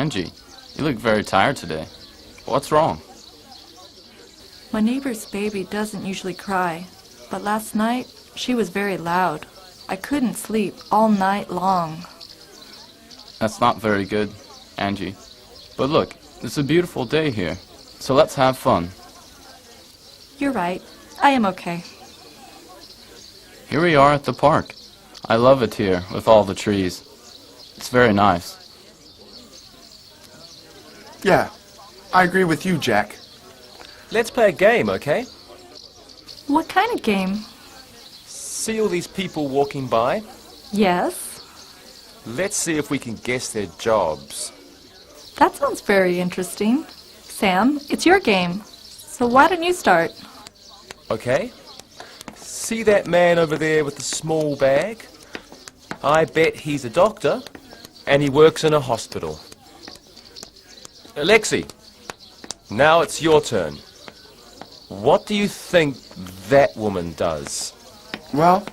Angie, you look very tired today. What's wrong? My neighbor's baby doesn't usually cry, but last night she was very loud. I couldn't sleep all night long. That's not very good, Angie. But look, it's a beautiful day here, so let's have fun. You're right. I am okay. Here we are at the park. I love it here with all the trees. It's very nice. Yeah, I agree with you, Jack. Let's play a game, okay? What kind of game? See all these people walking by? Yes? Let's see if we can guess their jobs. That sounds very interesting. Sam, it's your game. So why don't you start? Okay. See that man over there with the small bag? I bet he's a doctor, and he works in a hospital. Alexi, now it's your turn. What do you think that woman does? Well,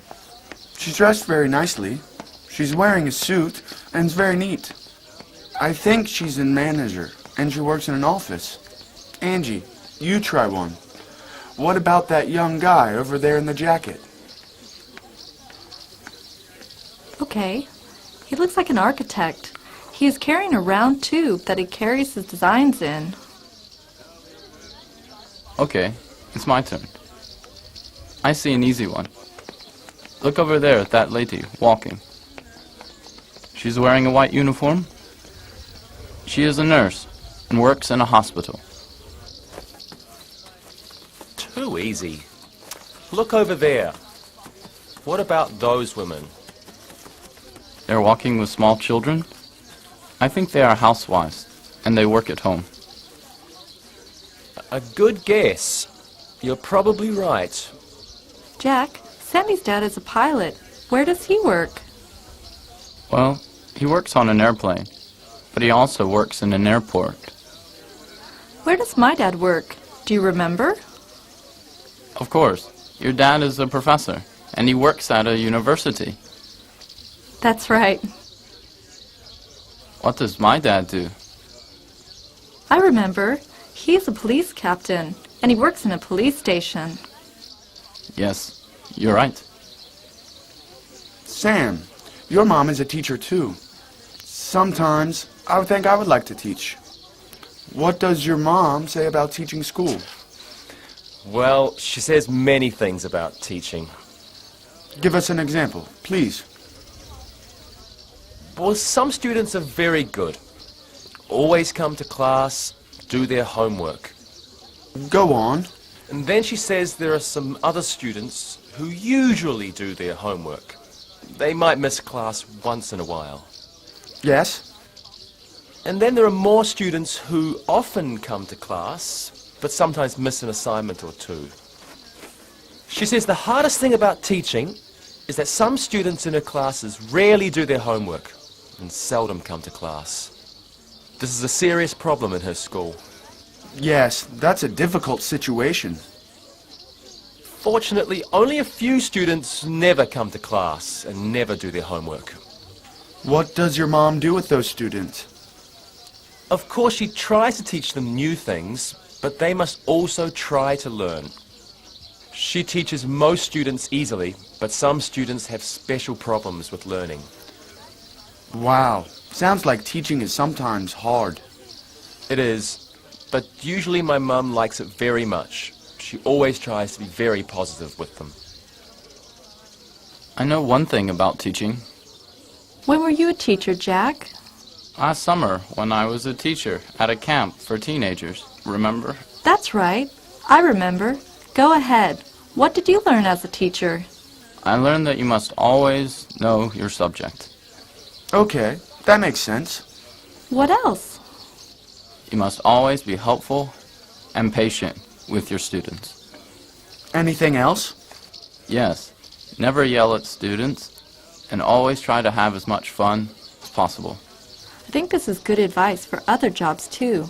she's dressed very nicely. She's wearing a suit, and it's very neat. I think she's a manager, and she works in an office. Angie, you try one. What about that young guy over there in the jacket? Okay. He looks like an architect. He is carrying a round tube that he carries his designs in. Okay, it's my turn. I see an easy one. Look over there at that lady walking. She's wearing a white uniform. She is a nurse and works in a hospital. Too easy. Look over there. What about those women? They're walking with small children. I think they are housewives, and they work at home. A good guess. You're probably right. Jack, Sammy's dad is a pilot. Where does he work? Well, he works on an airplane, but he also works in an airport. Where does my dad work? Do you remember? Of course, your dad is a professor, and he works at a university. That's right. What does my dad do? I remember. He's a police captain, and he works in a police station. Yes, you're right. Sam, your mom is a teacher too. Sometimes I would think I would like to teach. What does your mom say about teaching school? Well, she says many things about teaching. Give us an example, please. Well, some students are very good. Always come to class, do their homework. Go on. And then she says there are some other students who usually do their homework. They might miss class once in a while. Yes? And then there are more students who often come to class, but sometimes miss an assignment or two. She says the hardest thing about teaching is that some students in her classes rarely do their homework and seldom come to class. This is a serious problem in her school. Yes, that's a difficult situation. Fortunately, only a few students never come to class and never do their homework. What does your mom do with those students? Of course, she tries to teach them new things, but they must also try to learn. She teaches most students easily, but some students have special problems with learning. Wow, sounds like teaching is sometimes hard. It is, but usually my mum likes it very much. She always tries to be very positive with them. I know one thing about teaching. When were you a teacher, Jack? Last summer, when I was a teacher at a camp for teenagers, remember? That's right. I remember. Go ahead. What did you learn as a teacher? I learned that you must always know your subject. Okay, that makes sense. What else? You must always be helpful and patient with your students. Anything else? Yes, never yell at students, and always try to have as much fun as possible. I think this is good advice for other jobs, too.